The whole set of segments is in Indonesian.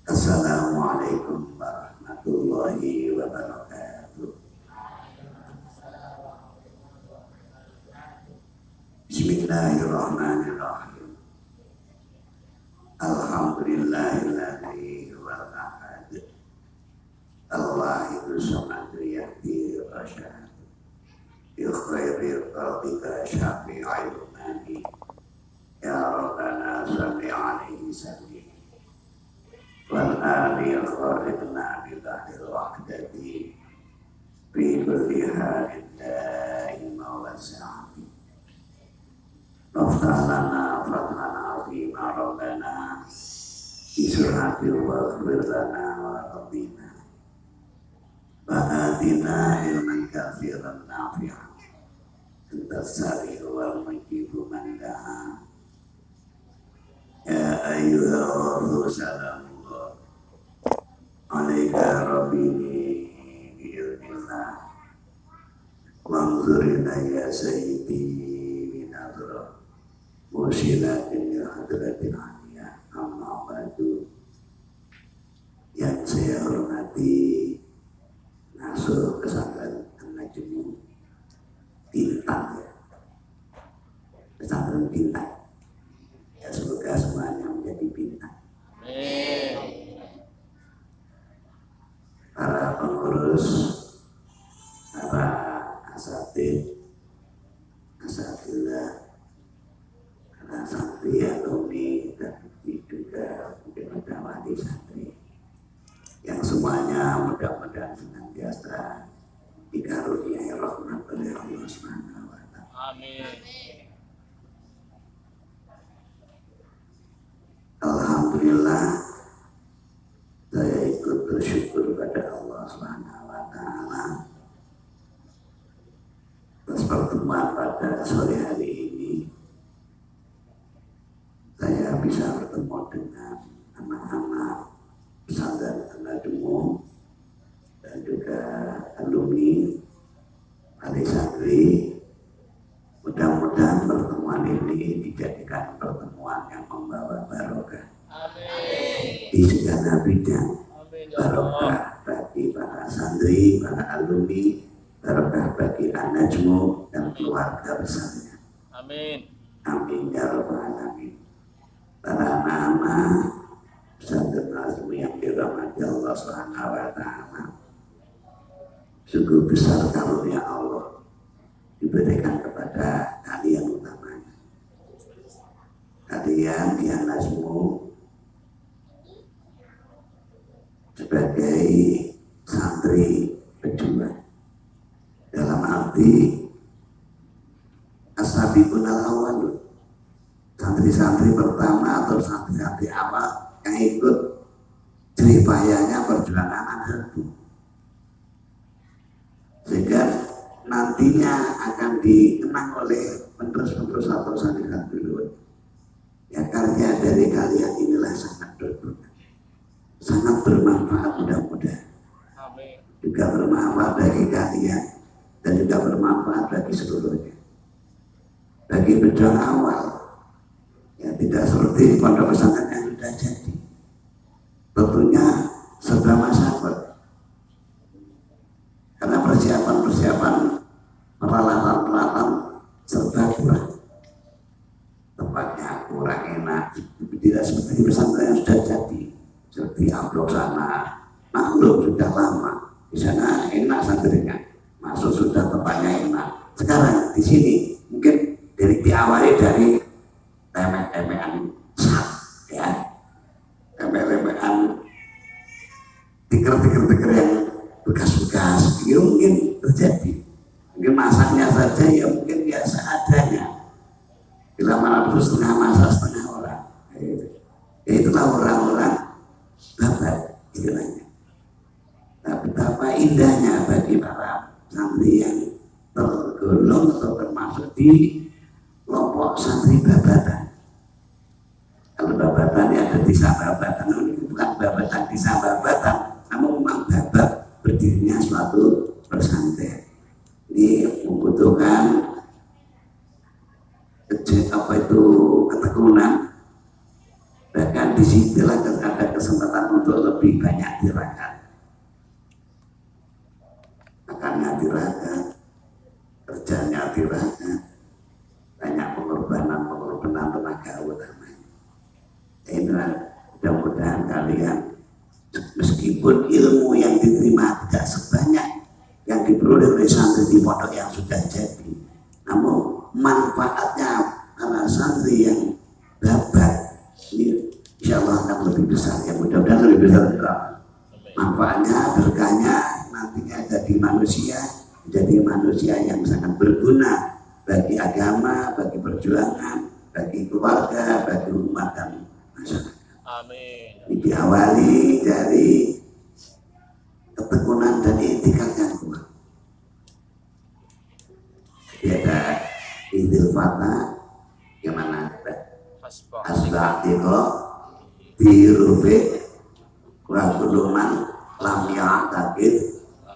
Assalamualaikum warahmatullahi wabarakatuh. Bismillahirrahmanirrahim. Alhamdulillahilladzi huwal ahad. Al-wahidus samad yahdi wa syahad. Bi khairil khalqika syafi'il umami. Ya Rabbana salli alaihi sallim. Wal ali khalidna billahil wahdati. Fi kulli halin daima wa sa'ati. Naftalana fathana fima rabbana. Isratil wa khbirlana wa rabbina. Ba'atina ilman kafiran nafi'an. Entasari wal mujibu man da'a. Ya ayyuhal salamullah alaika rabbini bi'ilmillah wanzurina ya sayyidi binadra musilatin ya hadratin aliyah amma ba'du. Yang saya hormati Nasuh Pesantren An-Najmu Bintang, Pesantren Bintang. Ya semoga semuanya menjadi bintang. Para pengurus, para asatid, asatidah, para santri, alumni, dan juga mungkin ada wali santri, yang semuanya mudah-mudahan senantiasa dikaruniai rahmat oleh Allah Subhanahu wa Ta'ala. Amin. Alhamdulillah, saya ikut bersyukur pada Allah Subhanahu wa Ta'ala atas pertemuan pada sore hari ini. Saya bisa bertemu dengan anak-anak pesantren An-Najmu dan juga alumni wali santri. Mudah-mudahan pertemuan ini dijadikan pertemuan yang membawa barokah. Amin. Di segala bidang. Barokah bagi para santri, para alumni, barokah bagi An-Najmu dan keluarga besarnya. Amin. Amin ya rabbal alamin. Para anak-anak pesantren An-Najmu yang dirahmati Allah Subhanahu wa Ta'ala, sungguh besar karunia Allah diberikan kepada kalian utamanya. Kalian di An-Najmu sebagai santri pejuang, dalam arti as-sabiqun al-awwalun, santri-santri pertama atau santri-santri awal yang ikut jeripayanya perjuangan An-Najmu, sehingga nantinya akan dikenang oleh penerus-penerus atau santri-santri dulu. Ya, karya dari kalian inilah sangat berguna, sangat bermanfaat mudah-mudahan. Amin. Juga bermanfaat bagi kalian dan juga bermanfaat bagi seluruhnya. Bagi pejuang awal, ya tidak seperti pondok pesantren yang sudah jadi, tentunya serba masyarakat. Karena persiapan peralatan serba kurang, tempatnya kurang enak, tidak seperti pesantren yang sudah jadi, seperti Amblok sana, maklum sudah lama, di sana enak santrinya, masuk sudah tempatnya enak. Sekarang di sini mungkin diawali dari temek-temekan sat, ya, temek-temekan tiker-tiker yang bekas-bekas, ya mungkin terjadi. Mungkin masaknya saja ya mungkin biasa adanya. Bila mana terus setengah masak setengah orang, ya itulah orang-orang babat istilahnya. Nah, betapa indahnya bagi para santri yang tergolong atau termasuk di kelompok santri babatan. Kalau babatan ya ada desa babatan, ini bukan babatan desa babatan, namun memang babat berdirinya suatu pesantren. Ini membutuhkan ketekunan, bahkan disitulah ada kesempatan untuk lebih banyak tirakat. Makannya tirakat, kerjanya tirakat, banyak pengorbanan tenaga utamanya. Inilah mudah-mudahan kalian meskipun ilmu yang diterima tidak sebanyak yang diperoleh oleh santri di pondok yang sudah jadi, namun manfaatnya para santri yang babat ini insya Allah akan lebih besar. Ya mudah-mudahan lebih besar manfaatnya, berkahnya nantinya jadi manusia yang sangat berguna bagi agama, bagi perjuangan, bagi keluarga, bagi umat dan masyarakat. Amin. Ini diawali dari ketekunan dan itikad yang kuat. Ada Idul Fata gimana? Asbaqtiqo dirufik kululuman lam ya'taqid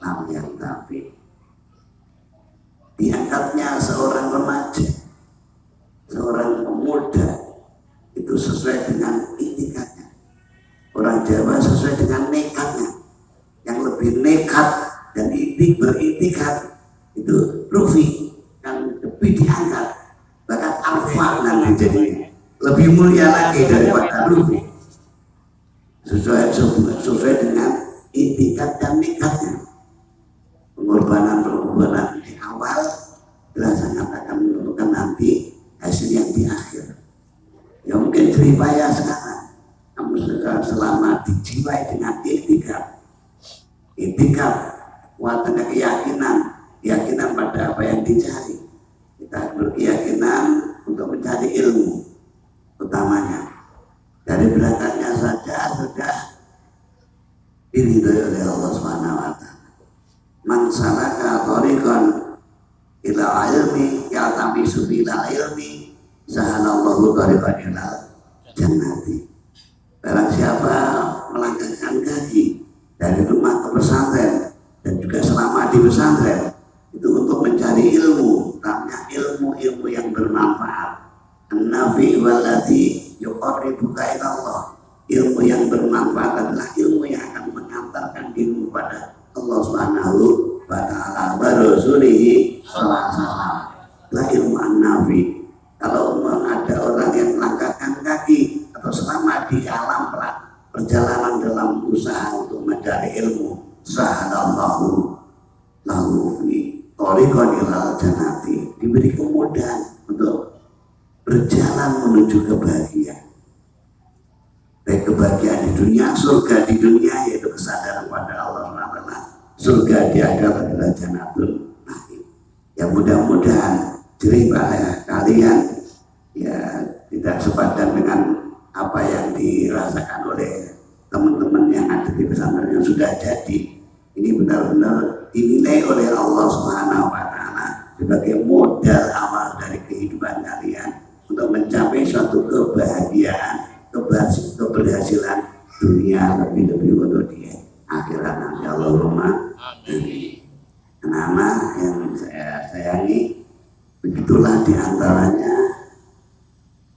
lam yantafi. Diangkatnya seorang remaja, seorang pemuda itu sesuai dengan itikadnya. Orang Jawa sesuai dengan nekatnya. Yang lebih nekat dan beritikad itu rufi, yang lebih diangkat, bahkan alfa nanti jadi lebih mulia lagi daripada rufi. Sesuai dengan itikad dan nekatnya. Pengorbanan di awal sangat akan menentukan nanti hasil yang di akhir. Ya mungkin jeripaya sekarang, namun selama dijiwai dengan itikad, kuatnya keyakinan pada apa yang dicari. Kita berkeyakinan untuk mencari ilmu utamanya. Dari berangkatnya saja sudah diridhoi oleh Allah Subhanahu wa taala. Man salaka thariqan ila ilmi ya'tamisu ila ilmi sahalallahu thariqan ila jannati. Barang siapa melangkahkan kaki dari rumah ke pesantren dan juga selama di pesantren itu untuk mencari ilmu, namanya ilmu yang bermanfaat. An-nafi walladzi yuqarribuka ila Allah. Ilmu yang bermanfaat adalah ilmu yang akan mengantarkan dirimu pada Allah Subhanahu wa taala wa rasulihi sallallahu alaihi wasallam. Lah ilmu an-nafi. Kalau ada orang yang melangkahkan kaki atau selama di alam perjalanan dalam usaha untuk mencari ilmu, sahalallahu lahu fi thariqan ilal jannati, diberi kemudahan untuk berjalan menuju kebahagiaan. Baik kebahagiaan di dunia, surga di dunia yaitu kesadaran pada Allah SWT, surga di akhirat adalah jannatul na'im. Ya mudah-mudahan jeripaya kalian ya tidak sepadan dengan apa yang dirasakan oleh teman-teman yang ada di pesantren yang sudah jadi. Ini benar-benar dinilai oleh Allah Subhanahu wa taala sebagai modal awal dari kehidupan kalian untuk mencapai suatu kebahagiaan, keberhasilan dunia, lebih-lebih untuk di akhirat nanti. Allahumma amin. Anak-anak yang saya sayangi, begitulah diantaranya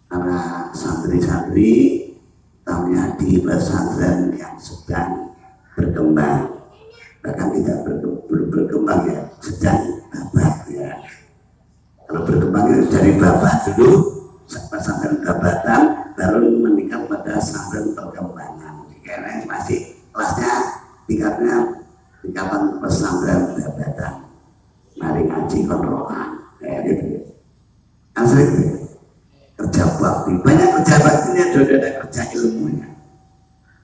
para santri-santri utamanya di pesantren yang sedang berkembang, bahkan tidak belum berkembang ya, sedang babat ya. Kalau berkembang itu dari babat dulu, pesantren babatan, baru meningkat pada pesantren perkembangan. Karena masih kelasnya tingkatan pesantren babatan, mari ngaji kontrolan kayak gitu. Asli kerja bakti, banyak kerja baktinya daripada kerja ilmunya,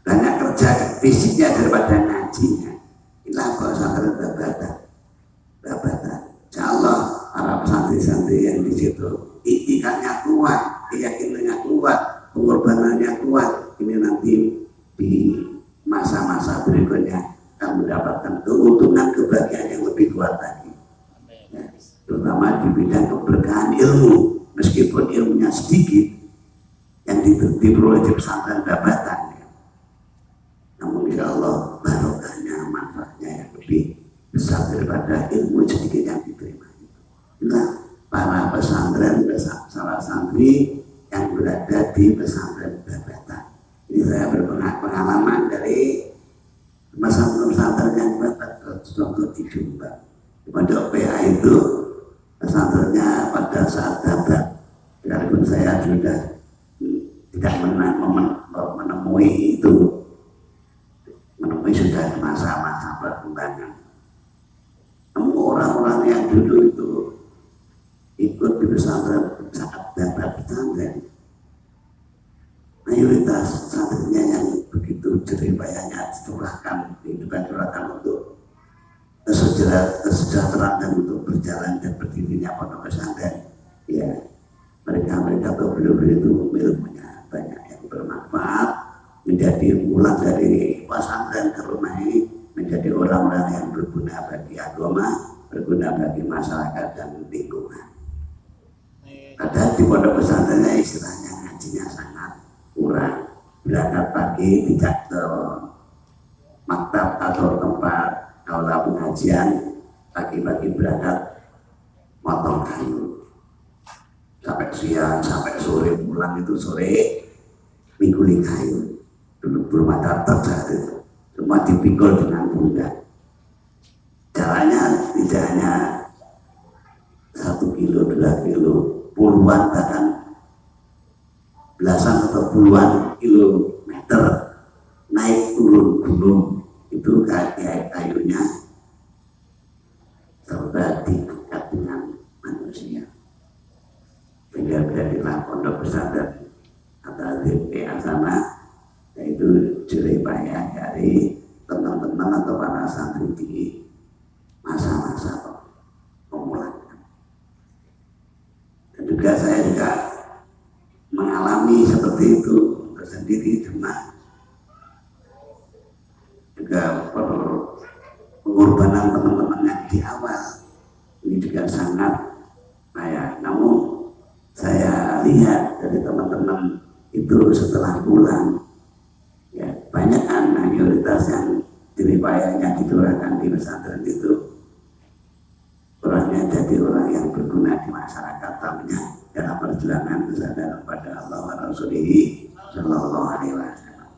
banyak kerja fisiknya daripada ngajinya. Inilah pesantren babatan. Insya Allah para santri-santri yang di situ itikadnya kuat, keyakinannya kuat, pengorbanannya kuat, ini nanti di masa-masa berikutnya akan mendapatkan keuntungan kebahagiaan yang lebih kuat lagi. Ya, terutama di bidang keberkahan ilmu, meskipun ilmunya sedikit yang diperoleh di pesantren babatan, ya. Namun insya Allah barokahnya, manfaatnya yang lebih besar daripada ilmu sedikit yang diterima. Inilah para pesantren, salah santri yang berada di pesantren babatan. Ini saya berpengalaman dari masa pesantren yang contoh di Jombang. Di Pondok PA itu pesantrennya pada saat dapat, sekalipun saya sudah tidak menemui itu, menemui sudah masa-masa perkembangan. Namun orang-orang yang dulu itu ikut di pesantren saat dapat pesantren, mayoritas santrinya yang begitu jerih payahnya curahkan untuk kesejahteraan dan untuk berjalan dan berdirinya pondok pesantren. Ya, mereka beliau itu ilmunya banyak yang bermanfaat, menjadi pulang dari pesantren ke rumah ini menjadi orang-orang yang berguna bagi agama, berguna bagi masyarakat dan lingkungan. Padahal di pondok pesantrennya istilahnya ngajinya sangat kurang. Berangkat pagi tidak ke maktab atau tempat aula pengajian, pagi-pagi berangkat motong kayu sampai siang, sampai sore, pulang itu sore mikuli kayu. Dulu belum ada saat itu, semua dipikul dengan mudah. Caranya tidak hanya 1 kilo, 2 kilo, puluhan bahkan belasan atau puluhan kilometer naik turun gunung itu kayunya serta diikat dengan manusia. Sehingga jadilah pondok pesantren atau DPA sana, yaitu jerih payah dari teman-teman atau para santri di masa-masa pemulangan. Dan juga saya juga mengalami seperti itu tersendiri, cuma juga pengorbanan teman-teman yang di awal ini juga sangat payah. Namun saya lihat dari teman-teman itu setelah pulang, ya banyak mayoritas yang jerih payahnya dicurahkan di pesantren itu orangnya jadi orang yang berguna di masyarakat, tamunya dalam perjuangan kesadaran pada Allah wa Rasulihi Sallallahu Alaihi Wasallam.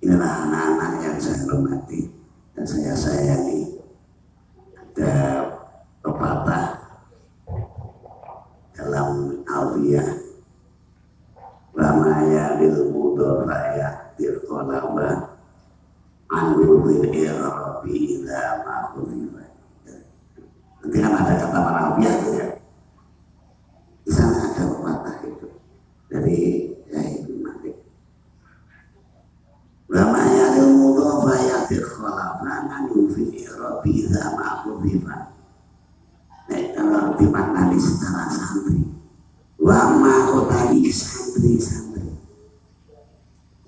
Inilah anak-anak yang saya hormati dan saya sayangi. Ada pepatah dalam Alfiyah, ramaya lil mudhafaya tirqalaba anhu bil irabi idza ma khufifa. Nanti kan ada kata Alfiyah gitu ya. Di sana ada pepatah itu dari Syekh Ibnu Malik. Ramaya lil mudhafaya tirqalaba anhu bil irabi idza ma khufifa. Nah, kalau dimaknani secara santri, wama utari santri-santri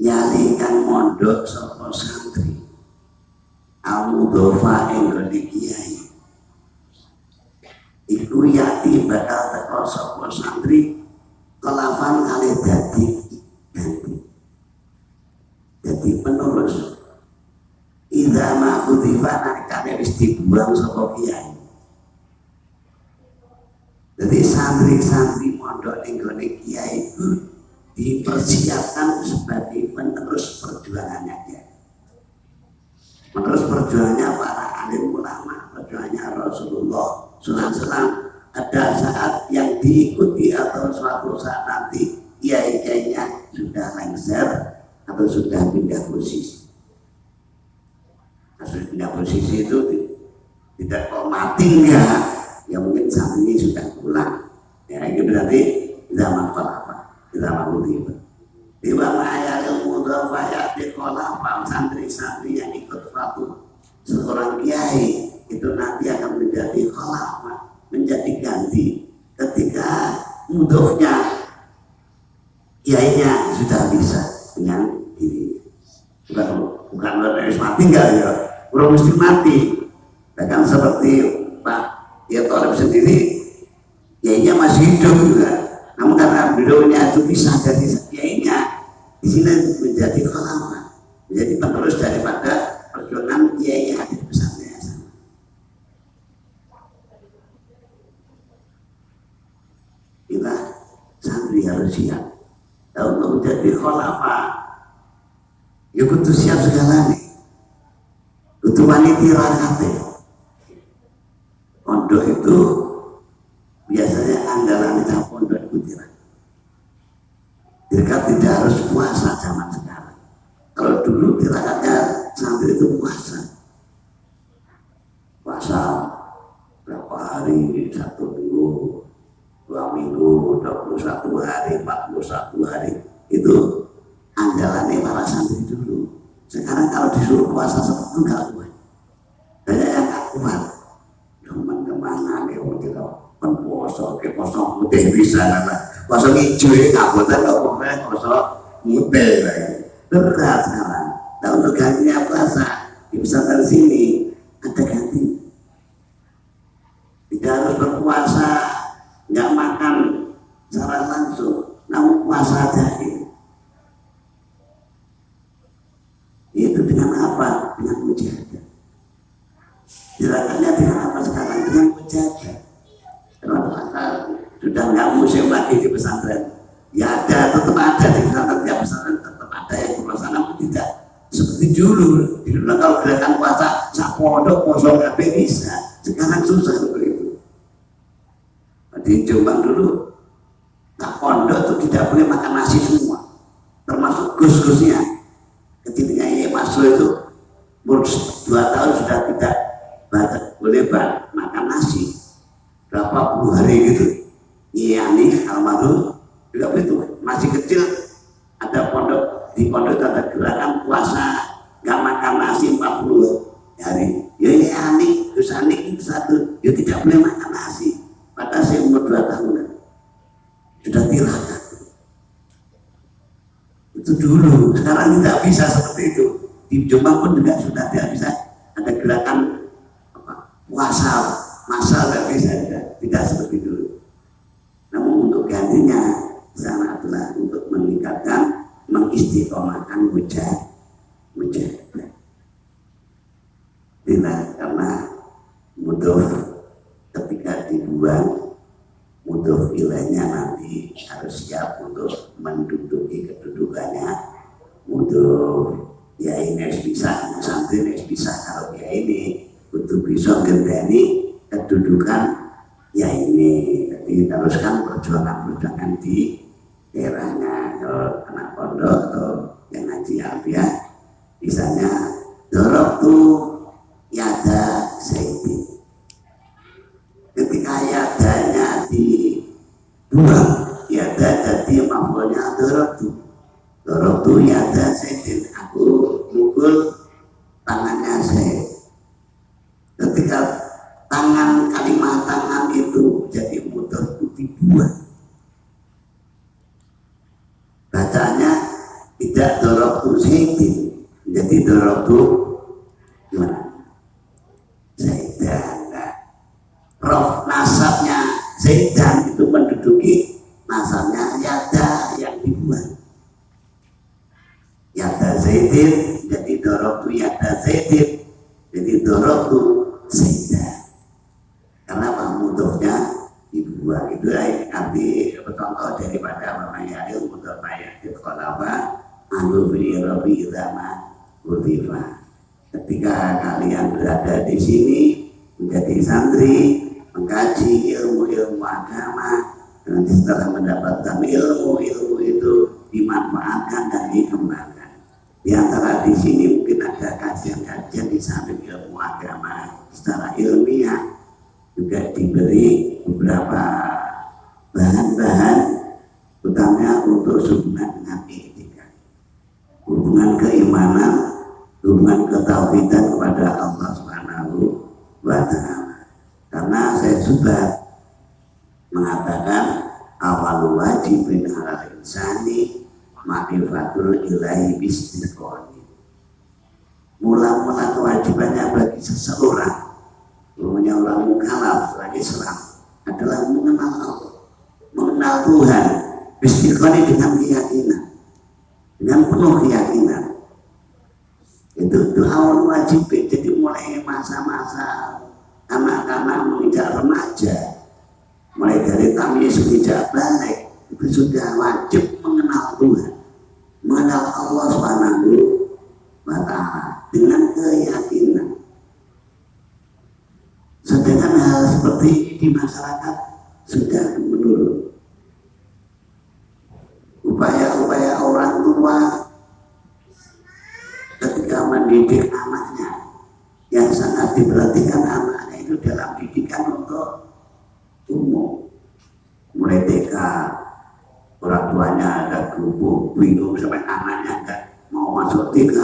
yalikan mondok sapa santri al-mudhofa enggone kiai iku yati bakal teko sapa santri kelafan kali dadi penerus idza ma kutifa nalikane wis dibuang sapa kiai. Jadi santri-santri mondok ning gone kiai itu dipersiapkan sebagai penerus perjuangannya kiai. Penerus perjuangannya para alim ulama, perjuangannya Rasulullah SAW. Ada saat yang diikuti atau suatu saat nanti kiai-kiainya sudah lengser atau sudah pindah posisi. Maksud pindah posisi itu tidak kok mati enggak. Ya mungkin saat ini sudah pulang, ya ini berarti zaman apa? Zaman Udhibah. Di bawah ayat ilmu dafaya di kolapa santri-santri yang ikut suatu seorang kiai itu nanti akan menjadi kolapa, menjadi ganti ketika mudofnya kiainya sudah bisa dengan diri. Bukan harus mati enggak ya, belum mesti mati. Bahkan seperti Pak ya Thalib sendiri, kiainya masih hidup juga. Namun karena beliaunya itu bisa dari kiainya, di sini menjadi khalifah, menjadi penerus daripada perjuangan kiai yang ada di pesantren. Kita santri harus siap. Dan untuk menjadi khalifah ya kudu siap segalanya, kudu wani tirakate. Pondok itu biasanya andalan di pondok itu tirakat. Tirakat tidak harus puasa zaman sekarang. Kalau dulu tirakatnya santri itu puasa berapa hari, 1 minggu, 2 minggu, 21 hari, 41 hari, itu andalannya para santri dulu. Sekarang kalau disuruh puasa seperti itu nggak kuat, banyak yang nggak kuat. Cuman kemana nih kita penpuasa, ke poso putih bisa karena poso hijau ini nggak buat apa, poso putih berat sekarang. Nah untuk gantinya puasa di pesantren sini ada ganti. Tidak harus berpuasa, nggak makan secara langsung, namun puasa daging. Itu dengan apa? Dengan mujahadah. Gerakannya dengan apa sekarang? Dengan mujahadah. Karena puasa sudah nggak musim lagi di pesantren. Ya ada, tetap ada di pesantren. Ya pesantren tetap ada yang puasa, namun tidak seperti dulu. Dulu kalau gerakan puasa, sak pondok poso nggak bisa. Sekarang susah seperti itu. Di Jombang dulu tak pondok itu tidak boleh makan nasi semua, termasuk gus-gusnya. Ketika ini masuk itu umur 2 tahun sudah tidak boleh makan nasi berapa puluh hari gitu. Iya nih almarhum juga begitu, masih kecil ada pondok, di pondok itu ada gerakan puasa nggak makan nasi 40 hari. Ya iya nih, terus anik itu satu, ya tidak boleh makan nasi. Padahal saya umur 2 tahun sudah tirakat. Itu dulu, sekarang tidak bisa seperti itu. Di Jombang pun juga sudah tidak bisa ada gerakan puasa massal, tidak bisa, tidak seperti dulu. Namun untuk gantinya sana adalah untuk meningkatkan, mengistiqomahkan mujahadah. Tidak, karena mudah ketika dibuang mudhof ilainya nanti harus siap untuk menduduki kedudukannya mudhof. Ya ini harus bisa, santri harus bisa. Kalau ya ini untuk bisa gendani kedudukan ya ini. Jadi teruskan perjuangan di daerahnya. Kalau anak pondok atau yang ngaji alfiah, misalnya dorok tuh yada zaidin. Ketika yadanya dibuang, yada jadi mafulnya dorobtu yada zaidin, aku mukul tangannya Zaid. Ketika kalimat tangan itu jadi mudah dibuang, bacanya tidak dorobtu Zaidin, jadi dorobtu gimana? Zaidan. Rof nasabnya Zaidan itu menduduki nasabnya yada yang dibuang. Yada Zaidin jadi dorobtu yada Zaidin, jadi dorobtu Zaidan. Karena mudhofnya dibuang. Itu arti contoh daripada namanya ilmu terbayar di kolaba anu fi rabi idama udhifa. Ketika kalian berada di sini menjadi santri, mengkaji ilmu-ilmu agama, dan setelah mendapatkan ilmu itu dimanfaatkan dan dikembangkan. Di antara di sini mungkin ada kajian-kajian di samping ilmu agama secara ilmiah, juga diberi beberapa bahan-bahan, utamanya untuk hubungan dengan etika, hubungan keimanan, hubungan ketauhidan kepada Allah Subhanahu wa Ta'ala. Karena saya sudah mengatakan awal wajibin ala insani ma'rifatul ilahi bismiqoni. Mula-mula kewajibannya bagi seseorang, umumnya orang mukallaf bagi Islam, adalah mengenal Allah, mengenal Tuhan bismiqoni, dengan keyakinan, dengan penuh keyakinan. Itu awal wajib. Jadi mulai masa-masa anak-anak menginjak remaja, mulai dari tamyiz menginjak balik, itu sudah wajib mengenal Tuhan, mengenal Allah Subhanahu upaya-upaya orang tua ketika mendidik anaknya, yang sangat diperhatikan anaknya itu dalam didikan untuk umum. Mulai TK, orang tuanya ada gubuk, bingung sampai anaknya enggak mau masuk TK,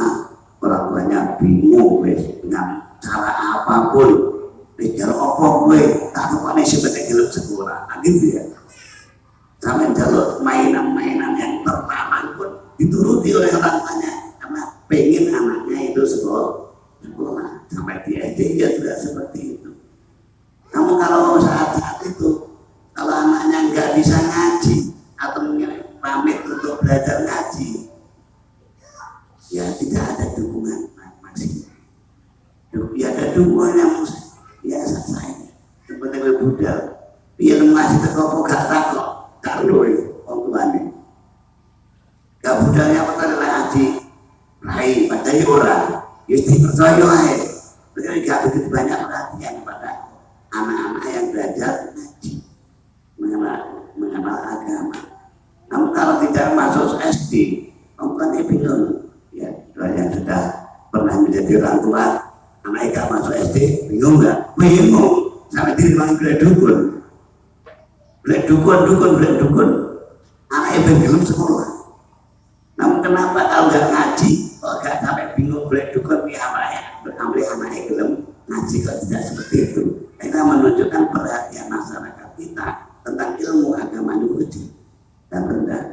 orang tuanya bingung dengan cara apapun. Jalur opo gue, tak tahu nih sebenarnya gelap sekolah, gitu ya. Sampai jalur mainan-mainan yang terlarang pun dituruti oleh orang tuanya karena pengen anaknya itu sekolah. Sampai di SD ya juga seperti itu. Namun kalau saat-saat itu, kalau anaknya nggak bisa ngaji atau pamit untuk belajar ngaji, ya tidak ada dukungan maksimal. Ya ada dukungan yang biasa saya, yang penting budal. Biar masih terkopok gak takut, tak luri orang tuanya. Gak budalnya apa adalah ngaji, rai padahal orang, justru percaya aja. Berarti gak begitu banyak perhatian pada anak-anak yang belajar ngaji, mengenal agama. Namun kalau tidak masuk SD, kamu kan bingung. Ya, yang sudah pernah menjadi orang tua, anak gak masuk SD, bingung nggak? Bingung, sampai dirimangi boleh dukun, anak ibu belum sekolah. Namun kenapa kalau nggak ngaji, kok nggak sampai bingung boleh dukun, ambil anaknya belum ngaji kok tidak seperti itu? Kita menunjukkan perhatian masyarakat kita tentang ilmu agama itu kecil dan rendah.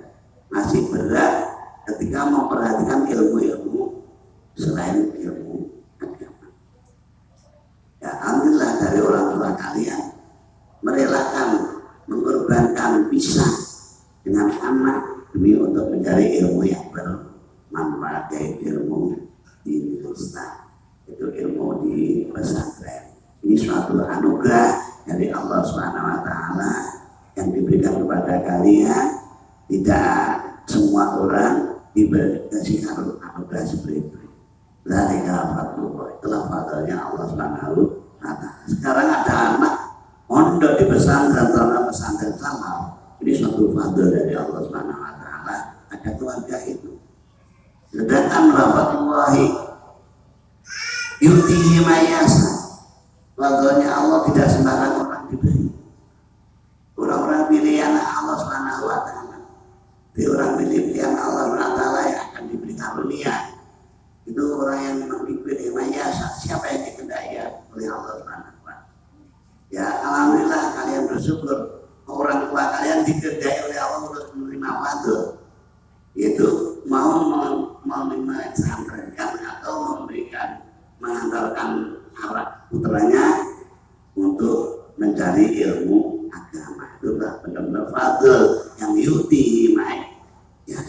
Masih berat ketika memperhatikan ilmu-ilmu selain ilmu agama. Ya, alhamdulillah dari orang tua kalian merelakan, mengorbankan pisah dengan anak demi untuk mencari ilmu yang bermanfaat, yaitu ilmu di Islam, itu ilmu di pesantren. Ini suatu anugerah dari Allah Subhanahu Wa Taala yang diberikan kepada kalian. Tidak semua orang diberi anugerah seperti itu. Dari kafatullah, itulah fadlnya Allah Subhanahu Wa Taala. Sekarang ada anak mondok di pesantren, dalam pesantren sama. Ini suatu fadl dari Allah Subhanahu Wa Taala. Ada keluarga itu. Sedangkan rahmatullahi yutihi mayasa. Fadlnya Allah tidak sembarang orang diberi. Orang-orang pilihan Allah Subhanahu Wa Taala. Di orang pilihan Allah Subhanahu Wa Taala yang akan diberi karunia. Itu orang yang dipilih mayasa, siapa yang dikehendaki oleh Allah Subhanahu Wa Taala. Ya alhamdulillah kalian bersyukur orang tua kalian dikehendaki oleh Allah untuk menerima fadl, yaitu mau menerima pesantrenkan atau memberikan mengantarkan anak putranya untuk mencari ilmu agama. Itu benar-benar fadl yang yuti naik. Ya,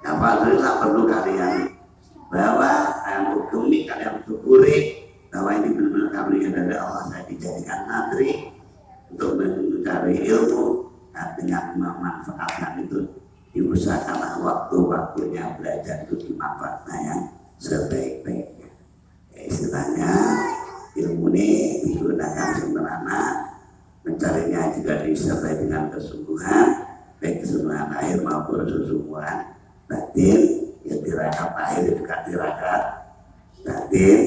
nah fadlillah perlu kalian bahwa kalian hukumi, kalian syukuri bahwa ini benar-benar karunia dari Allah. Saya dijadikan santri untuk mencari ilmu dan dengan memanfaatkan itu diusahakanlah waktu-waktunya belajar itu dimanfaatkan yang sebaik-baiknya. Istilahnya ilmu ini digunakan sembarangan, mencarinya juga disertai dengan kesungguhan, baik kesungguhan lahir maupun kesungguhan batin. Ya tirakat lahir juga tirakat batin,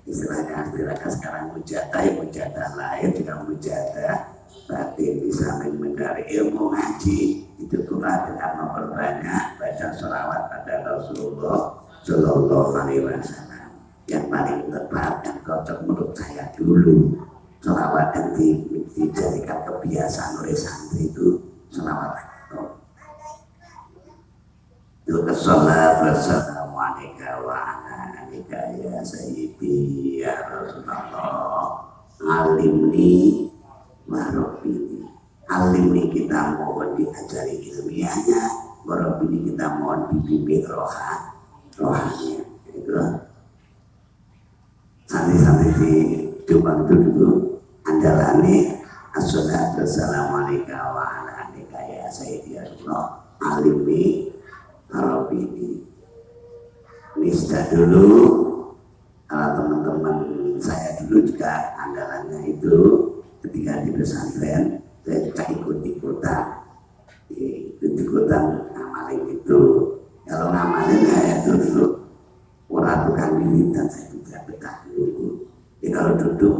istilahnya tirakat sekarang mujadah lahir juga mujadah batin. Bisa mencari ilmu ngaji itu pula dengan memperbanyak baca sholawat pada Rasulullah Shallallahu Alaihi Wasallam. Yang paling tepat dan cocok menurut saya dulu sholawat yang dijadikan kebiasaan oleh santri itu sholawat itu kesolat wassalamualaikum warahmatullahi ya sayyidi ya Rasulullah alimni warobini. Alimni kita mohon diajari ilmiahnya, warobini kita mohon dibimbing rohanya. Itu santri-santri di Jombang itu dulu andalane assalatu wassalamualaikum warahmatullahi ya sayyidi ya Rasulullah alimni warobini. Ini sudah dulu. Kalau teman-teman saya dulu juga andalannya itu ketika di pesantren saya juga ikut-ikutan amal paling itu kalau ngamalin ya itu dulu orang tukang wiridan saya juga betah dulu. Jadi kalau duduk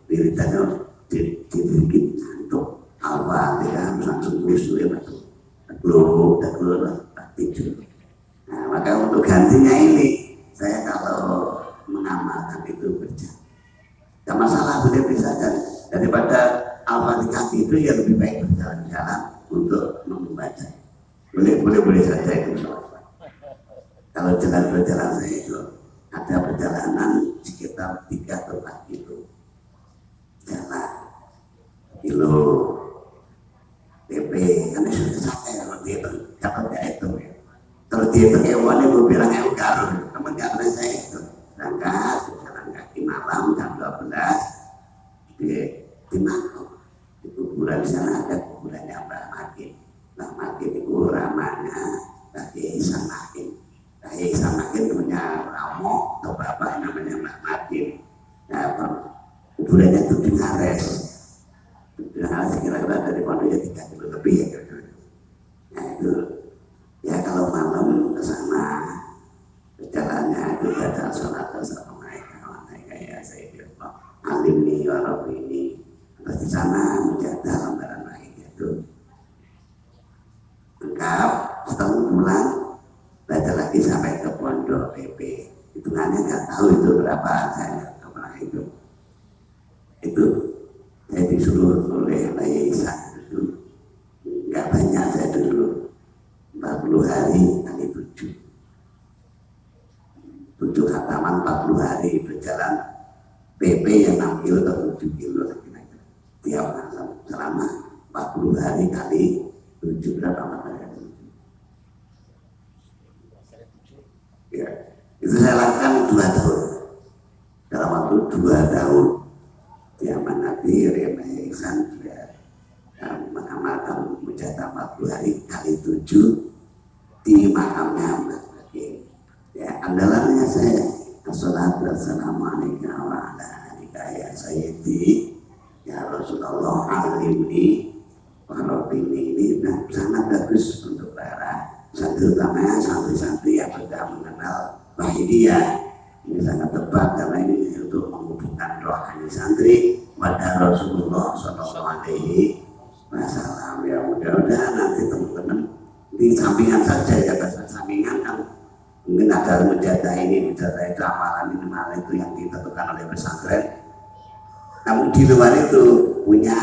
wiridannya dikit ngantuk Al-Fatihah langsung khusyuk ya betul. Teglur tidur. Nah maka untuk gantinya ini saya kalau mengamalkan itu berjalan. Tidak masalah boleh bisa daripada Al-Fatihah itu ya lebih baik berjalan-jalan untuk membaca. Boleh saja itu. Kalau jalan berjalan saya itu ada perjalanan sekitar 3 atau 4 kilo jalan kilo PP kan sudah sampai kalau dihitung dapatnya itu ya. Kalau dihitung hewannya gue bilang karun teman gak pernah saya itu berangkat jalan kaki malam jam 12 di Mako di kuburan sana ada kuburannya Mbah Makin. Mbah Makin itu ramanya bagi Samakin. Bagi Samakin punya Ramo atau bapak namanya Mbah Makin. Nah kuburannya itu di Ngares. Kira-kira dari pondoknya 3 kilo lebih ya kira-kira. Nah itu ya kalau malam ke sana perjalannya itu baca sholat bersama mereka ya saya bilang alim nih orang ini terus di sana menjaga lembaran lain itu lengkap setahun pulang baca lagi sampai ke pondok PP hitungannya nggak tahu itu berapa saya nggak pernah itu saya disuruh oleh Bayi Isa itu nggak banyak saya dulu 40 hari kali 7 khataman 40 hari berjalan PP yang 6 kilo atau 7 kilo tiap selama 40 hari kali 7 berapa makanya ya itu saya lakukan 2 tahun dalam waktu 2 tahun zaman Nabi Remeh Ihsan sudah mengamalkan mencatat 40 hari kali 7 di makamnya Mbah Makin. Ya andalannya saya Assalamualaikum warahmatullahi wabarakatuh ya Sayyidi ya Rasulullah alimni warobini ini sangat bagus untuk para santri utamanya santri-santri yang sudah mengenal Wahidiyah. Ini sangat tepat karena ini untuk menghubungkan rohani santri pada Rasulullah SAW. Masalah ya mudah-mudahan nanti teman-teman di sampingan saja ya bahasa sampingan kan mungkin ada mujadah ini mujadah itu amalan minimal itu yang ditentukan oleh pesantren. Namun di luar itu punya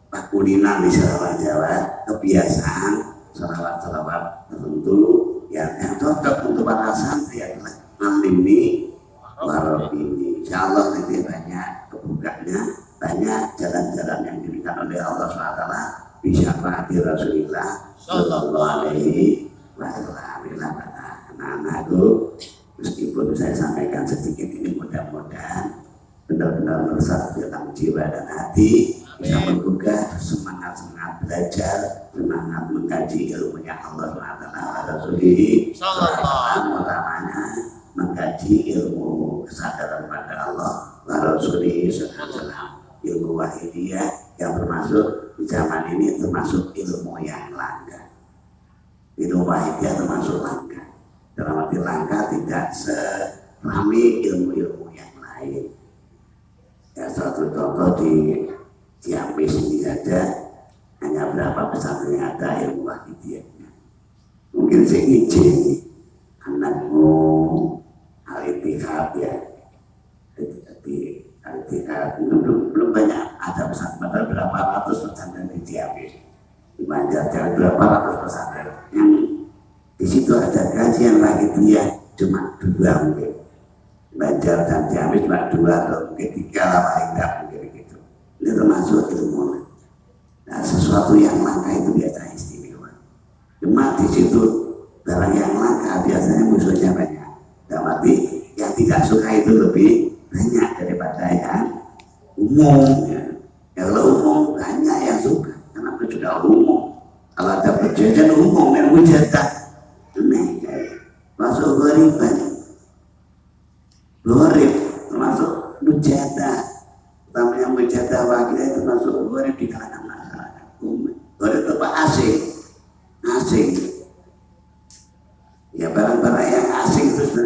pakulinan di Jawa kebiasaan salawat tertentu yang cocok untuk para santri adalah alimi warobini. Insya Allah nanti banyak kebukanya, banyak jalan-jalan yang diberikan oleh Allah SWT bisa mati Rasulullah Sallallahu Alaihi Wasallam. Anak-anakku, meskipun saya sampaikan sedikit ini mudah-mudahan benar-benar meresap dalam jiwa dan hati, bisa menggugah semangat belajar, semangat mengkaji ilmunya Allah SWT Rasulullah utamanya mengkaji ilmu kesadaran pada Allah wa Rasulullah ilmu wahidiyah yang termasuk di zaman ini termasuk ilmu yang langka. Ilmu wahidiyah termasuk langka dalam arti langka tidak serami ilmu-ilmu yang lain. Ya satu contoh di Ciamis ini saja hanya berapa pesantren yang ada ilmu wahidiyahnya. Mungkin saya izin anakmu Al-Ittihad ya, jadi Al-Ittihad belum banyak ada pesantren berapa ratus pesantren di Ciamis, di Banjar berapa ratus pesantren yang di situ ada kajian wahidiyah cuma 2 mungkin. Banjar dan Ciamis cuma 2 atau mungkin 3 lah paling tidak mungkin gitu. Ini termasuk ilmu. Nah sesuatu yang langka itu biasa istimewa. Cuma di situ barang yang langka biasanya musuhnya banyak. Tapi yang tidak suka itu lebih banyak daripada yang umum. Ya. Kalau umum banyak yang suka karena itu sudah umum. Kalau ada perjanjian umum yang mujadah, masuk ghoriban. Ghorib termasuk mujadah. Utamanya mujadah wakilah itu masuk ghorib di kalangan masyarakat umum. Ghorib itu asing.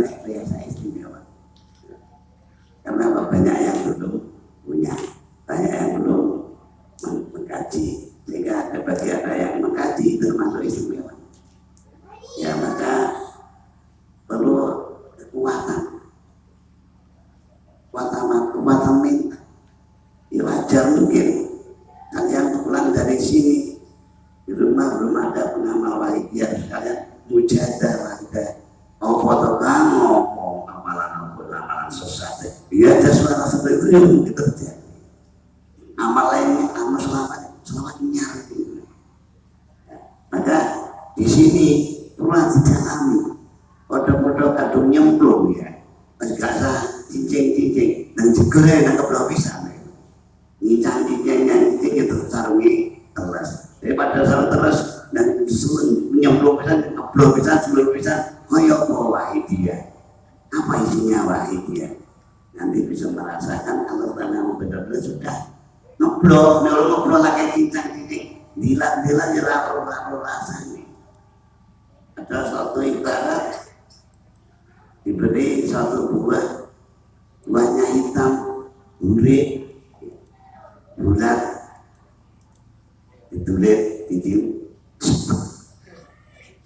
rekayasa istimewa. Karena banyak yang belum punya, banyak yang belum mengkaji, sehingga bagi ada yang mengkaji termasuk istimewa. Ya maka perlu kekuatan mental. Ya wajar mungkin kalian pulang dari sini di rumah belum ada pengamal wahidiyah, kalian mujahadah wahidah. Oh foto kamu, oh amalan sesat. Ya ada suara seperti itu yang terjadi. Amal lainnya, amal selawatnya. Maka di sini perlu didalami. Foto-foto kadung nyemplung ya. Masih gak cincin dan segera nangkep lo bisa. Cincin itu sarungi teras. Daripada sarung teras dan nyemplung bisa, ngeblok bisa, sebelum bisa. Koyok wahidiyah. Apa isinya wahidiyah? Nanti bisa merasakan kalau tanah benar-benar sudah ngeblok lagi cincin, dilat rasanya. Ada suatu ibarat diberi satu buahnya hitam, bulat, ditulis,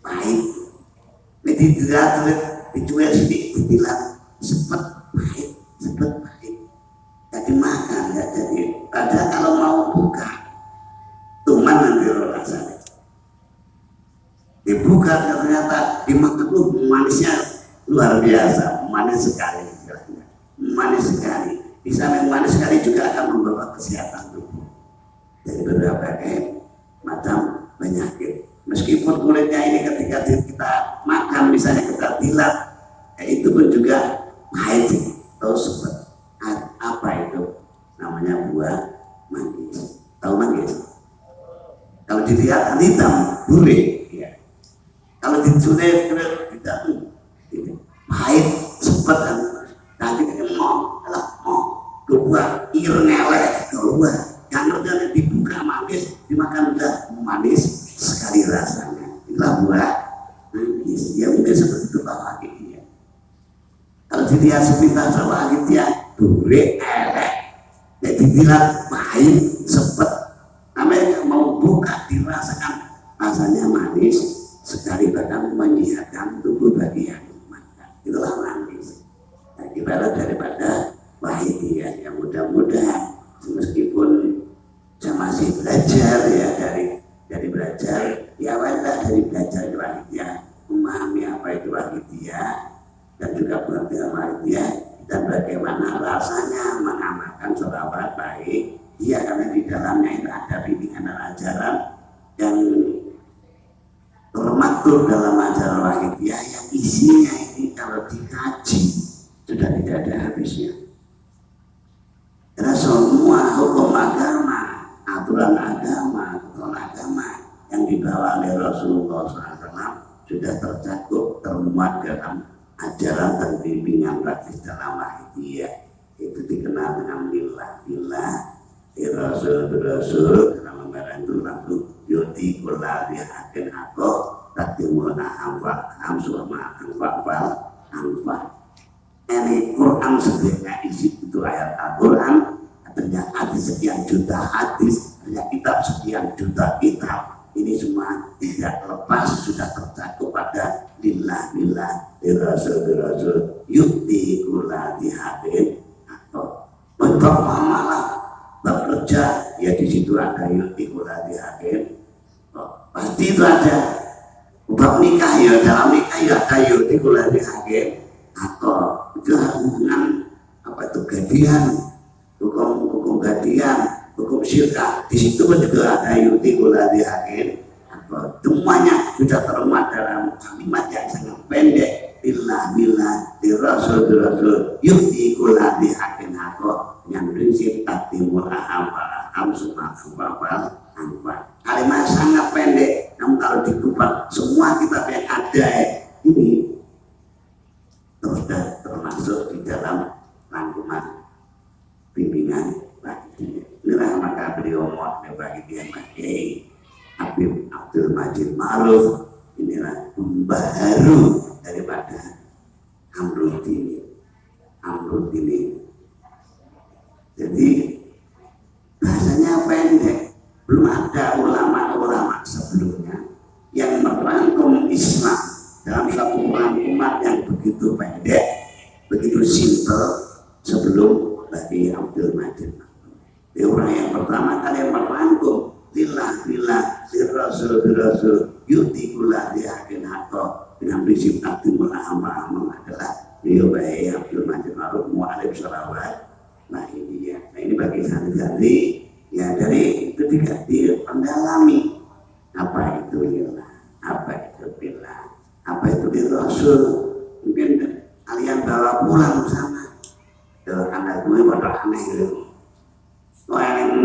pahit. Dijual sedikit, dibilang sepet pahit. Jadi makan ya, jadi pada kalau mau buka, tuman nanti rasanya. Dibuka ternyata dimakan manisnya luar biasa, manis sekali. Di samping manis sekali juga akan membawa kesehatan tubuh dari berbagai macam penyakit. Meskipun kulitnya ini ketika kita makan misalnya kita dilat, itu pun juga pahit atau sepet. Apa itu? Namanya buah manggis. Tahu manggis? Kalau dilihat hitam, gurih. Ya. Kalau diculik tidak pahit, sepet kan. Tadi mau buah ireng elek, buah. Yang udah dibuka manggis, dimakan udah manis sekali rasanya. Itulah buah manggis. Ya mungkin seperti itu Pak Wahidiyah. Kalau dilihat sepintas Pak Wahidiyah, gurih elek. Jadi dilihat pahit, sepet. Namanya mau buka dirasakan rasanya manis sekali, bahkan menyehatkan tubuh bagi yang makan. Itulah manggis. Nah, ibarat daripada wahidiyah yang mudah-mudahan meskipun saya masih belajar ya dari belajar ya awalnya dari belajar wahidiyah, memahami apa itu wahidiyah dan juga pengertian wahidiyah dan bagaimana rasanya mengamalkan sholawat baik. Ya karena di dalamnya itu ada bimbingan dan ajaran yang termaktub dalam ajaran wahidiyah yang isinya ini kalau dikaji sudah tidak ada habisnya. Karena semua hukum agama, aturan agama, ketentuan agama yang dibawa oleh Rasulullah SAW sudah tercakup, termuat dalam ajaran dan bimbingan praktis dalam wahidiyah. Itu dikenal dengan billah, Rasul dalam lembaran itu lalu yuti kulali hakin aku tatimuna amfa. Ini Quran sebenarnya isi itu ayat Al-Quran, artinya hadis sekian juta hadis, artinya kitab sekian juta kitab. Ini semua tidak lepas sudah tercakup pada lillah Rasul yuti kulali hakin aku. Untuk amalan bekerja ya di situ ada yuti kulali hakin. Pasti itu ada. Bab nikah ya dalam nikah ya ada yuti kulali hakin. Atau itu hubungan apa itu gadian, hukum gadian, hukum syirkah. Di situ pun juga ada yuti kulali hakin. Semuanya sudah termuat dalam kalimat yang sangat pendek. Billah di Rasul yuti kulali hakin aku yang prinsip tatimul aham sunnah kalimat sangat pendek. Namun kalau dikupas semua kitab yang ada ini sudah termasuk di dalam rangkuman bimbingan wahidiyah. Inilah maka beliau wahidiyah Kiai Habib Abdul Majid Ma'ruf. Inilah pembaharu daripada Amrudini. Jadi bahasanya pendek. Belum ada ulama-ulama sebelumnya yang merangkum Islam dalam satu rangkuman yang begitu pendek, begitu simpel sebelum bagi Abdul Majid. Dia orang yang pertama kali merangkum lillah lirrasul yutikula dihakin hakko dengan prinsip takdimul amal adalah beliau baik Abdul Majid Ma'ruf mu'alif sholawat. Nah ini ya, nah ini bagi santri-santri ya, dari ketika dia mendalami apa itu lillah, apa itu billah, apa itu lirrasul, mungkin kalian bawa pulang sama ke anak gue pada aneh gitu. Oh aneh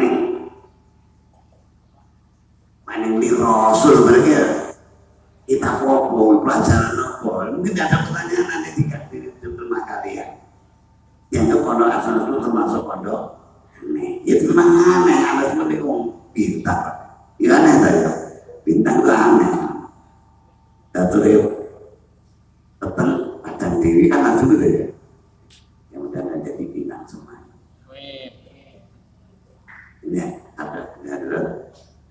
maning lirrasul berarti kita kok pelajaran apa? Mungkin ada pertanyaan nanti di rumah kalian. Yang ke pondok asal itu termasuk pondok aneh. Itu memang aneh, aneh seperti bintang. Ya aneh tadi, bintang itu aneh. Datuk peteng padang diri kan langsung gitu ya. Yang udah jadi bintang semua. Ini ada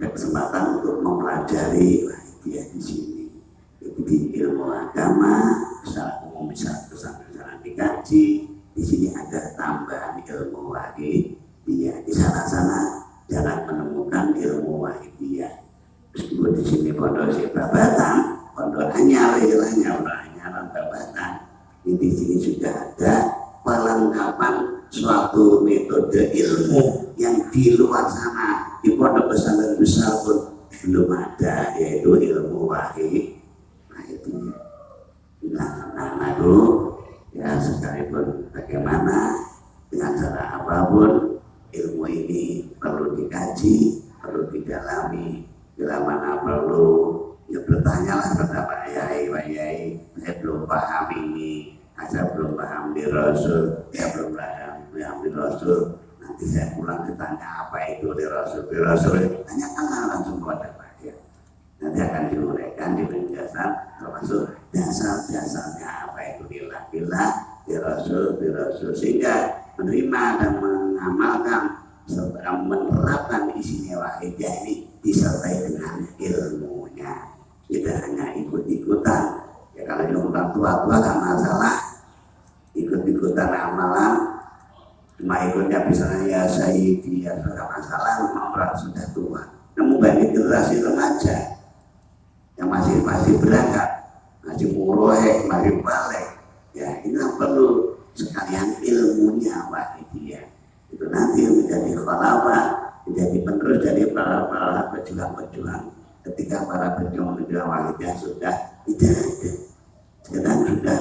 kesempatan untuk mempelajari dia di sini. Jadi ilmu agama, secara umum bisa bersama-sama dikaji. Di sini ada tambahan ilmu wahid, dia di sana-sana jangan menemukan ilmu wahid dia. Meskipun di sini pondok Babatan, pondok Anyar, Anyaran Babatan, di sini sudah ada pelengkapan suatu metode ilmu yang di luar sana di pondok pesantren besar pun belum ada, yaitu ilmu wahid. Nah itu, nah ya sekalipun bagaimana dengan cara apapun ilmu ini perlu dikaji, perlu didalami. Bila mana perlu ya bertanyalah kepada Pak Yai, saya belum paham ini, saya belum paham di Rasul, saya belum paham di Rasul. Nanti saya pulang ditanya apa itu di Rasul, tanyakanlah langsung kepada Pak Yai. Nanti akan diuraikan di penjelasan termasuk dasar-dasarnya apa itu lillah di Rasul, sehingga menerima dan mengamalkan serta menerapkan isinya wahidah ini disertai dengan ilmunya. Tidak hanya ikut-ikutan. Ya kalau yang orang tua kan masalah ikut-ikutan amalan, cuma ikutnya misalnya ya Sayyidi ya sudah masalah, orang sudah tua. Namun bagi generasi remaja yang masih berangkat, masih murohek, masih balik, ya ini perlu sekalian ilmunya wahidiyah. Itu nanti menjadi khalafah, menjadi penerus dari para pejuang-pejuang. Ketika para pejuang-pejuang wahidiyah sudah tidak ada, sekarang sudah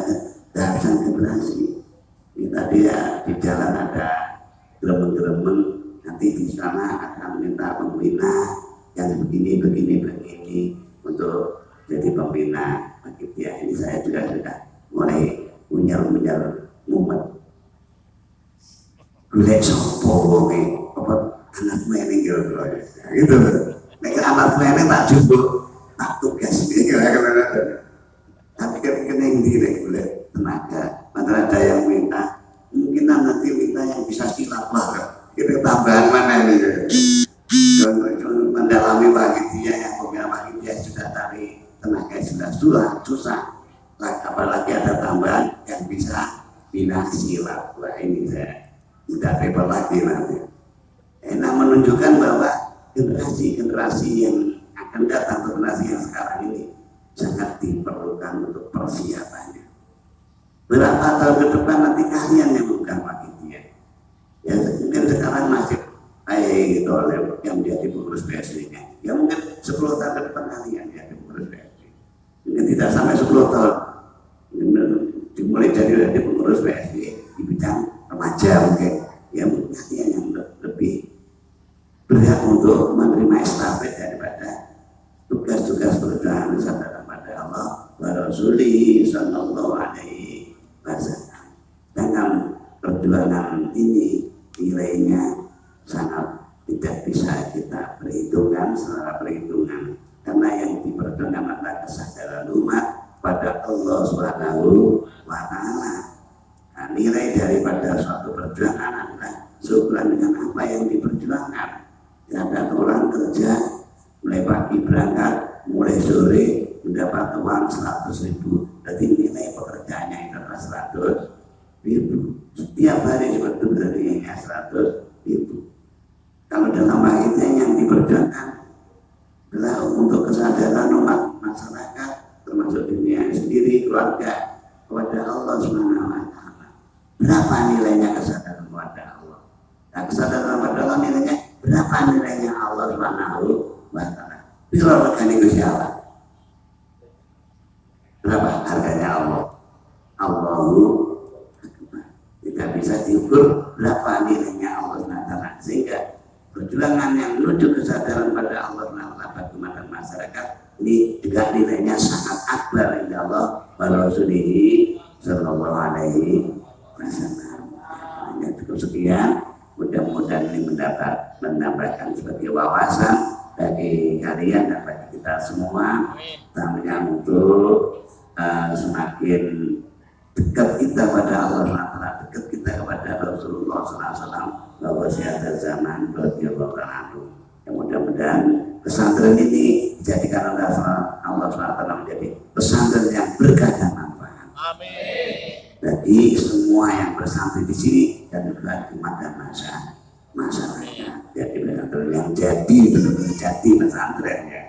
datang generasi. Ini tadi ya di jalan ada geremeng-geremeng, nanti di sana akan minta pembina yang begini untuk jadi pembina bagi dia. Ini saya juga sudah mulai munyal mumet golek sopo wonge apa anakmu ini kira-kira gitu. Nek anakmu ini tak jupuk tak tugas kira-kira. Tapi kena ndirek golek tenaga. Padahal ada yang minta, mungkin nanti minta yang bisa silap lah. Kira tambahan mana ini? Mendalami bagi dia yang pembina bagi dia sudah tarik tenaga sudah susah. Apalagi ada tambahan yang bisa bina silap. Wah ini saya tidak repot lagi nanti. Enak menunjukkan bahwa generasi yang akan datang, generasi yang sekarang ini sangat diperlukan untuk persiapannya. Berapa tahun ke depan nanti kalian yang bukan bagi dia. Ya mungkin sekarang masih gitu oleh yang menjadi pengurus PSD-nya. Ya mungkin 10 tahun ke depan kalian yang pengurus PSD. Mungkin tidak sampai 10 tahun. Dimulai dari pengurus PSD di bidang remaja mungkin. Ya mungkin kalian yang lebih berhak untuk menerima estafet daripada tugas-tugas perjuangan kepada Allah wa Rasulih sallallahu alaihi wasallam. Dalam perjuangan ini nilainya sangat tidak bisa kita perhitungkan secara perhitungan, karena yang diperjuangkan adalah kesadaran umat pada Allah Subhanahu wa Ta'ala. nilai daripada suatu perjuangan adalah seukuran dengan apa yang diperjuangkan. Ada orang kerja mulai pagi berangkat, mulai sore mendapat uang 100.000. Jadi nilai pekerjaannya itu adalah 100.000. Setiap hari seperti berinya 100.000. Kalau dalam ayatnya yang diperjuangkan adalah untuk kesadaran umat masyarakat, termasuk dunia sendiri, keluarga, kepada Allah Subhanahu wa Ta'ala. Berapa nilainya kesadaran kepada Allah? Nah, kesadaran kepada Allah nilainya berapa nilainya Allah Subhanahu wa Ta'ala? Bila regane Gusti Allah. Berapa harganya Allah? Allahu Akbar. Tidak bisa diukur berapa nilainya Allah Subhanahu wa Ta'ala. Sehingga perjuangan yang menuju kesadaran pada Allah Subhanahu wa Ta'ala bagi masyarakat ini juga nilainya sangat akbar inda Allah wa rasulihi sallallahu alaihi wasallam. Cukup sekian, mudah-mudahan ini menambahkan sebagai wawasan bagi kalian dan bagi kita semua, namanya untuk semakin dekat kita pada Allah SWT, dekat kita kepada Rasulullah SAW, bahwa siada zaman radhiyallahu anhu. Mudah-mudahan pesantren ini dijadikan oleh Allah SWT menjadi pesantren yang berkah dan manfaat. Amin. Bagi semua yang bersantri di sini dan juga umat dan masyarakat. Jadi pesantren yang jadi benar-benar jadi pesantren ya.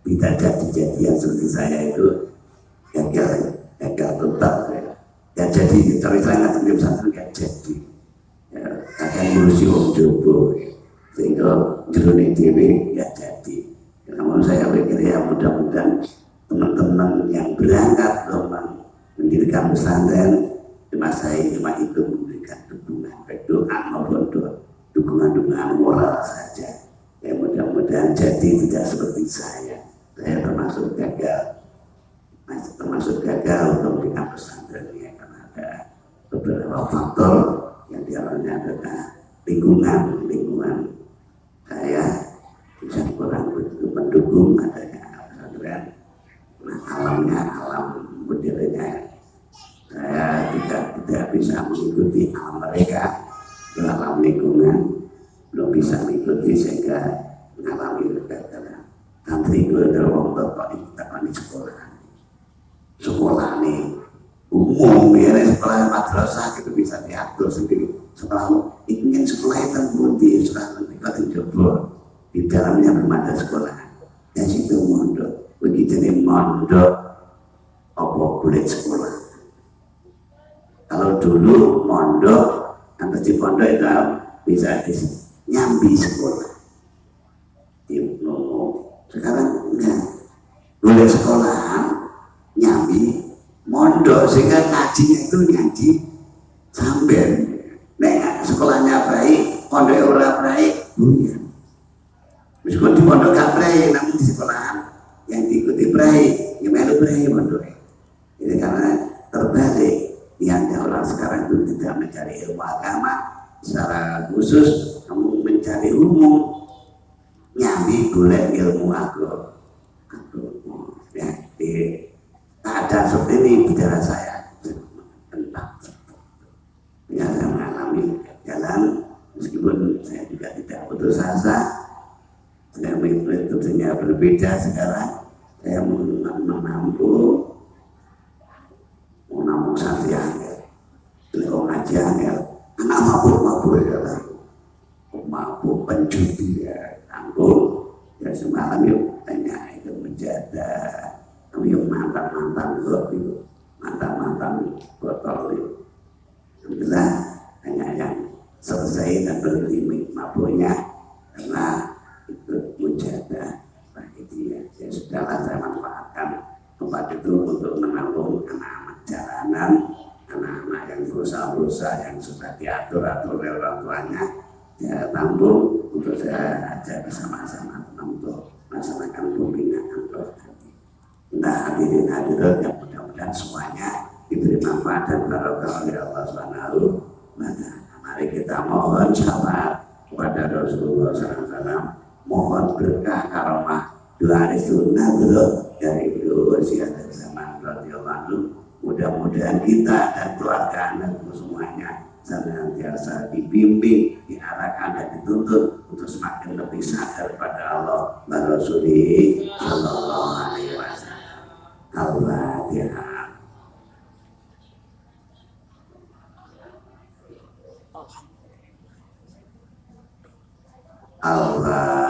Tidak jadi-jadian seperti saya itu gagal total ya. Ya jadi kalau saya nggak terima pesantren nggak jadi. Ya, akan ngurusi wong jowo sehingga jerone dhewe nggak jadi. Namun saya pikir ya mudah-mudahan teman-teman yang berangkat mendirikan pesantren di masa ini cuma itu memberikan dukungan, baik doa maupun dukungan moral saja. Ya mudah-mudahan jadi tidak seperti saya termasuk gagal untuk mendirikan pesantren ya, karena ada beberapa faktor yang dialami adalah lingkungan saya bisa kurang begitu mendukung adanya pesantren. Nah, alam modelnya saya tidak bisa mengikuti alam mereka dalam lingkungan, belum bisa mengikuti sehingga mengalami kegagalan. Santri itu adalah waktu kita di sekolah nih umum ya, sekolah madrasah itu bisa diatur sendiri. Sekolah ingin sekolah itu di sekolah negeri Jogja di dalamnya belum ada sekolah. Dan situ mondok, begitu nih mondok apa boleh sekolah. Kalau dulu mondok atau di pondok itu bisa nyambi sekolah. Sekarang enggak boleh sekolah nyambi mondok, sehingga ngajinya itu ngaji sambil sekolahnya baik, pondok ora baik, ya. Meskipun di pondok gak baik, namun di sekolahan yang diikuti baik, yang melu baik pondok. Jadi karena terbalik, niatnya orang sekarang itu tidak mencari ilmu agama secara khusus, namun mencari umum, nyambi golek ilmu agama. Ya, di keadaan seperti ini bicara saya tentang ya, saya mengalami jalan meskipun saya juga tidak putus asa. Saya tentunya berbeda sekarang. Saya menampung santri angel, beliau ngaji angel, anak mabuk ya, mabuk penjudi ya, tanggung ya semalam yuk hanya itu menjaga. Yang mantan botol itu, alhamdulillah hanya yang selesai dan berhenti mabuknya karena ikut menjaga bagi dia. Ya sudahlah, saya manfaatkan tempat itu untuk menampung anak-anak jalanan, anak-anak yang berusaha yang sudah diatur oleh orang tuanya. Ya tampung untuk saya ajak bersama-sama untuk melaksanakan pembinaan rohani. Nah, hadirin hadirat yang mudah-mudahan semuanya diberi manfaat dan barokah oleh Allah Subhanahu wa Ta'ala. Mari kita mohon syafaat kepada Rasulullah SAW, mohon berkah karomah doa sunnah dulu dari beliau wasiat zaman radhiyallahu anhu Mudah-mudahan kita dan keluarga anakku semuanya senantiasa dibimbing, diarahkan dan dituntut untuk semakin lebih sadar pada Allah dan Rasulullah Sallallahu Alaihi Wasallam. Al-Fatihah. Allah